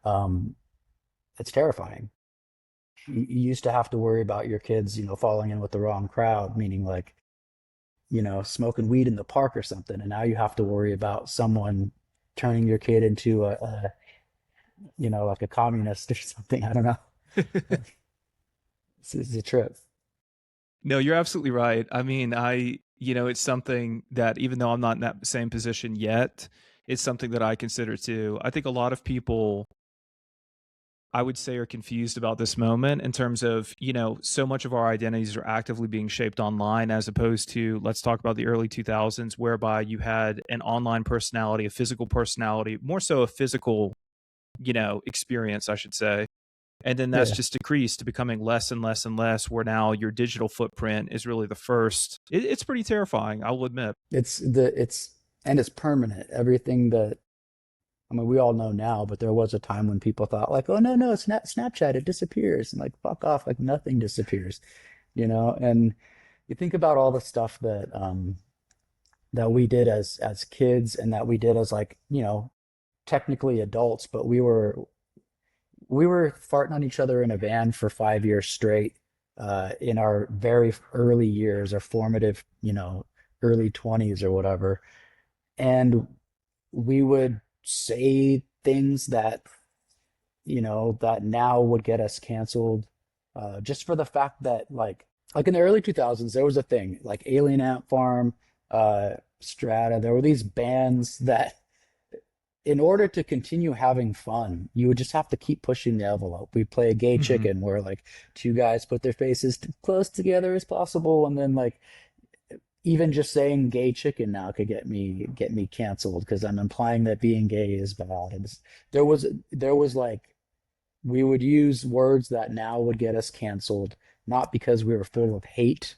Um, it's terrifying. You used to have to worry about your kids, falling in with the wrong crowd, meaning like, smoking weed in the park or something. And now you have to worry about someone turning your kid into like a communist or something. I don't know. It's a trip. No, you're absolutely right. I mean, it's something that even though I'm not in that same position yet, it's something that I consider too. I think a lot of people, I would say, are confused about this moment in terms of, so much of our identities are actively being shaped online as opposed to, let's talk about the early 2000s, whereby you had an online personality, a physical personality, more so a physical, experience, I should say. And then that's Yeah. just decreased to becoming less and less and less, where now your digital footprint is really the first. It's pretty terrifying, I will admit. And it's permanent. Everything that, I mean, we all know now, but there was a time when people thought like, oh, no, no, Snapchat, it disappears. And like, fuck off, like nothing disappears, And you think about all the stuff that we did as kids and that we did as like, technically adults, but we were farting on each other in a van for 5 years straight, in our very early years, our formative, early 20s or whatever. And we would say things that now would get us canceled, just for the fact that like in the early 2000s, there was a thing like Alien Ant Farm, Strata. There were these bands that in order to continue having fun, you would just have to keep pushing the envelope. We play a gay Hmm. chicken where like two guys put their faces close together as possible, and then like even just saying gay chicken now could get me canceled because I'm implying that being gay is bad. There was like we would use words that now would get us canceled, not because we were full of hate,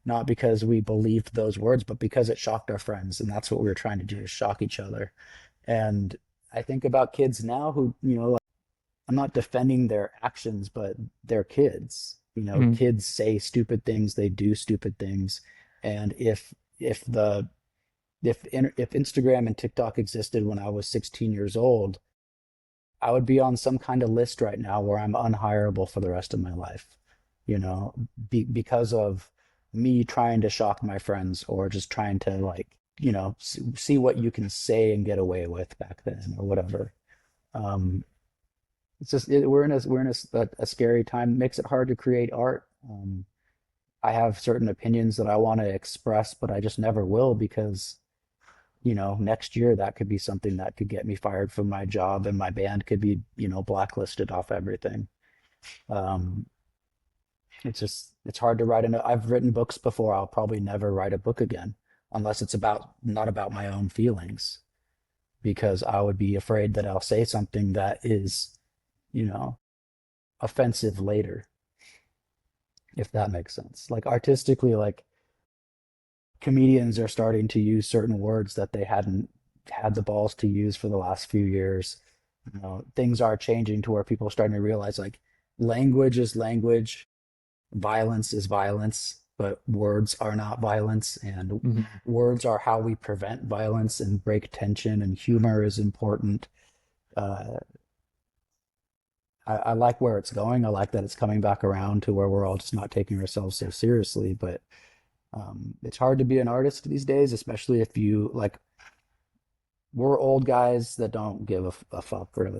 not because we believed those words, but because it shocked our friends, and that's what we were trying to do, is shock each other. And I think about kids now who, like, I'm not defending their actions, but they're kids. Hmm. Kids say stupid things, they do stupid things. And if Instagram and TikTok existed when I was 16 years old, I would be on some kind of list right now where I'm unhireable for the rest of my life, because of me trying to shock my friends or just trying to like, see what you can say and get away with back then or whatever. Um, it's just we're in a scary time. It makes it hard to create art. I have certain opinions that I want to express, but I just never will because, next year that could be something that could get me fired from my job and my band could be, blacklisted off everything. Um, it's hard to write. I've written books before. I'll probably never write a book again unless it's not about my own feelings, because I would be afraid that I'll say something that is, you know, offensive later, if that makes sense. Like artistically, like comedians are starting to use certain words that they hadn't had the balls to use for the last few years. Things are changing to where people are starting to realize like language is language, violence is violence, but words are not violence, and Hmm. words are how we prevent violence and break tension, and humor is important. Uh, I like where it's going. I like that it's coming back around to where we're all just not taking ourselves so seriously, but it's hard to be an artist these days, especially if you like, we're old guys that don't give a fuck really.